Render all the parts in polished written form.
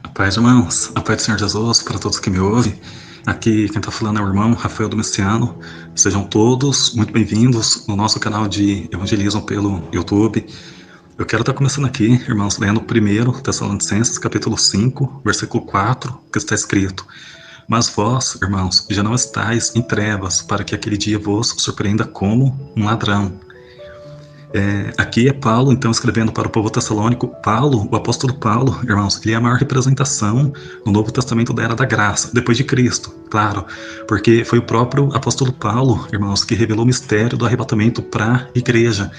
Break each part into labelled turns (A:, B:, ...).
A: A paz, irmãos, a paz do Senhor Jesus para todos que me ouvem. Aqui quem está falando é o irmão Rafael Domiciano. Sejam todos muito bem-vindos no nosso canal de evangelismo pelo YouTube. Eu quero estar começando aqui, irmãos, lendo 1 Tessalonicenses, capítulo 5, versículo 4, que está escrito: Mas vós, irmãos, já não estáis em trevas, para que aquele dia vos surpreenda como um ladrão. Aqui é Paulo, então, escrevendo para o povo tessalônico. Paulo, o apóstolo Paulo, irmãos, ele é a maior representação no Novo Testamento da Era da Graça, depois de Cristo, claro, porque foi o próprio apóstolo Paulo, irmãos, que revelou o mistério do arrebatamento para a igreja.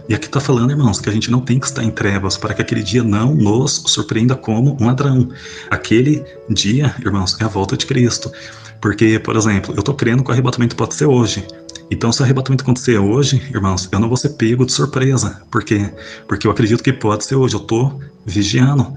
A: E aqui está falando, irmãos, que a gente não tem que estar em trevas, para que aquele dia não nos surpreenda como um ladrão. Aquele dia, irmãos, é a volta de Cristo. Porque, por exemplo, eu estou crendo que o arrebatamento pode ser hoje. Então, se o arrebatamento acontecer hoje, irmãos, eu não vou ser pego de surpresa. Por quê? Porque eu acredito que pode ser hoje. Eu estou vigiando.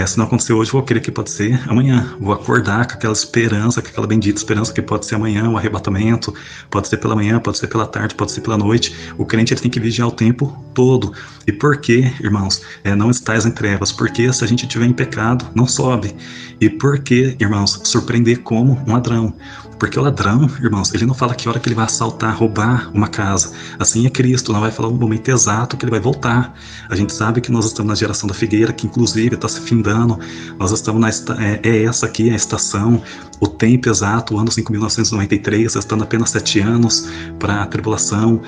A: Se não acontecer hoje, eu vou crer que pode ser amanhã. Vou acordar com aquela esperança, com aquela bendita esperança que pode ser amanhã o arrebatamento. Pode ser pela manhã, pode ser pela tarde, pode ser pela noite. O crente ele tem que vigiar o tempo todo. E por que, irmãos, não estais em trevas? Porque se a gente estiver em pecado, não sobe. E por que, irmãos, surpreender como um ladrão? Porque o ladrão, irmãos, ele não fala que hora que ele vai assaltar, roubar uma casa. Assim é Cristo, não vai falar o momento exato que ele vai voltar. A gente sabe que nós estamos na geração da figueira, que inclusive está se findando. Nós estamos essa aqui, a estação, o tempo exato, o ano 5.993, restando apenas 7 anos para a tribulação,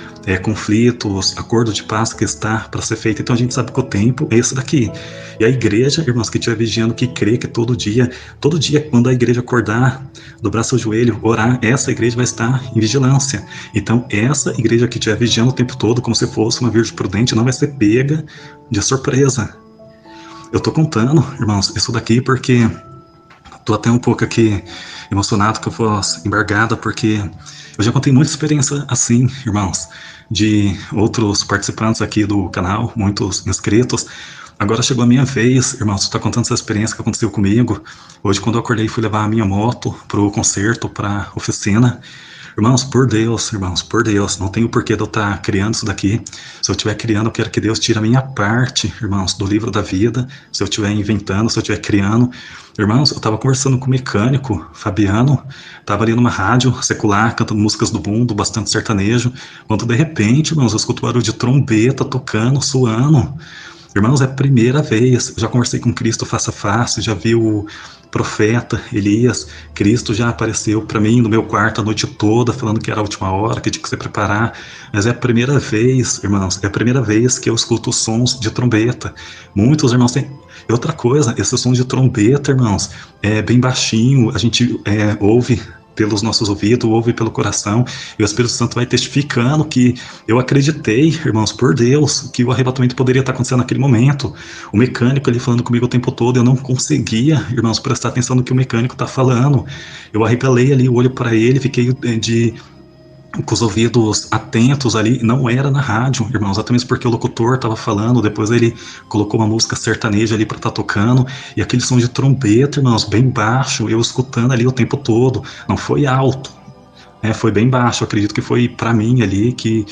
A: conflitos, acordo de paz que está para ser feito. Então a gente sabe que o tempo é esse daqui. E a igreja, irmãos, que estiver vigiando, que crê que todo dia, quando a igreja acordar, dobrar seu joelho, orar, essa igreja vai estar em vigilância. Então, essa igreja que estiver vigiando o tempo todo, como se fosse uma virgem prudente, não vai ser pega de surpresa. Eu tô contando, irmãos, isso daqui porque tô até um pouco aqui emocionado com a voz embargada, porque eu já contei muita experiência assim, irmãos, de outros participantes aqui do canal, muitos inscritos. Agora chegou a minha vez, irmãos, estou contando essa experiência que aconteceu comigo. Hoje, quando eu acordei, fui levar a minha moto pro concerto, pra oficina. Irmãos, por Deus, não tenho porquê de eu estar criando isso daqui. Se eu estiver criando, eu quero que Deus tire a minha parte, irmãos, do livro da vida. Se eu estiver inventando, se eu estiver criando. Irmãos, eu estava conversando com o mecânico, Fabiano, estava ali numa rádio secular, cantando músicas do mundo, bastante sertanejo, quando de repente, irmãos, eu escuto o barulho de trombeta tocando, suando. Irmãos, é a primeira vez, eu já conversei com Cristo face a face, já vi o profeta Elias, Cristo já apareceu para mim no meu quarto a noite toda, falando que era a última hora, que tinha que se preparar, mas é a primeira vez, irmãos, é a primeira vez que eu escuto os sons de trombeta. Muitos irmãos têm... E outra coisa, esse som de trombeta, irmãos, é bem baixinho, a gente ouve pelos nossos ouvidos, ouve pelo coração, e o Espírito Santo vai testificando que eu acreditei, irmãos, por Deus, que o arrebatamento poderia estar acontecendo naquele momento. O mecânico ali falando comigo o tempo todo, eu não conseguia, irmãos, prestar atenção no que o mecânico está falando. Eu arregalei ali o olho para ele, fiquei com os ouvidos atentos ali, não era na rádio, irmãos, até mesmo porque o locutor estava falando, depois ele colocou uma música sertaneja ali para estar tocando, e aquele som de trombeta, irmãos, bem baixo, eu escutando ali o tempo todo, não foi alto, foi bem baixo. Eu acredito que foi para mim ali, que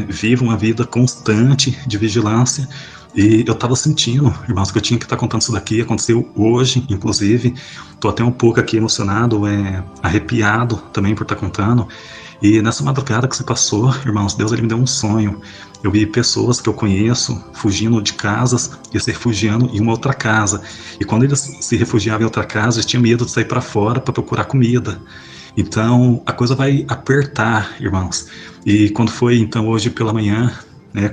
A: vivo uma vida constante de vigilância, e eu estava sentindo, irmãos, que eu tinha que estar contando isso daqui. Aconteceu hoje, inclusive, estou até um pouco aqui emocionado, arrepiado também por estar contando. E nessa madrugada que se passou, irmãos, Deus ele me deu um sonho. Eu vi pessoas que eu conheço fugindo de casas e se refugiando em uma outra casa. E quando eles se refugiavam em outra casa, eles tinham medo de sair para fora para procurar comida. Então a coisa vai apertar, irmãos. E quando foi então hoje pela manhã,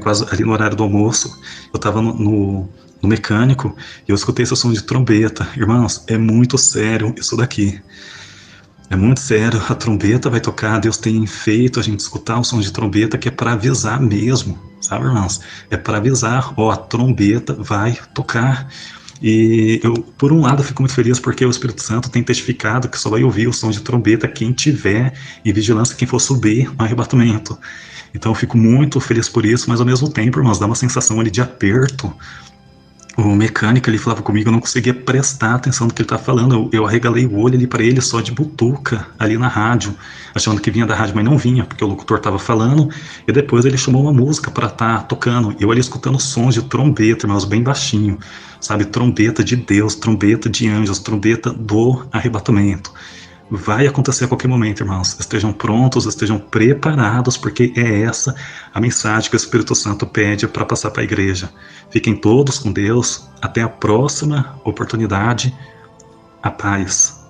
A: quase ali no horário do almoço, eu estava no mecânico e eu escutei esse som de trombeta. Irmãos, é muito sério isso daqui. É muito sério, a trombeta vai tocar, Deus tem feito a gente escutar o som de trombeta, que é para avisar mesmo, sabe, irmãos? É para avisar, a trombeta vai tocar. E eu, por um lado, fico muito feliz porque o Espírito Santo tem testificado que só vai ouvir o som de trombeta quem tiver em vigilância, quem for subir no arrebatamento. Então eu fico muito feliz por isso, mas ao mesmo tempo, irmãos, dá uma sensação ali de aperto, O mecânico, ele falava comigo, eu não conseguia prestar atenção no que ele estava falando. Eu arregalei o olho ali para ele só de butuca, ali na rádio, achando que vinha da rádio, mas não vinha, porque o locutor estava falando, e depois ele chamou uma música para estar tocando. Eu ali escutando sons de trombeta, irmãos, bem baixinho, sabe? Trombeta de Deus, trombeta de anjos, trombeta do arrebatamento. Vai acontecer a qualquer momento, irmãos. Estejam prontos, estejam preparados, porque é essa a mensagem que o Espírito Santo pede para passar para a igreja. Fiquem todos com Deus. Até a próxima oportunidade. A paz.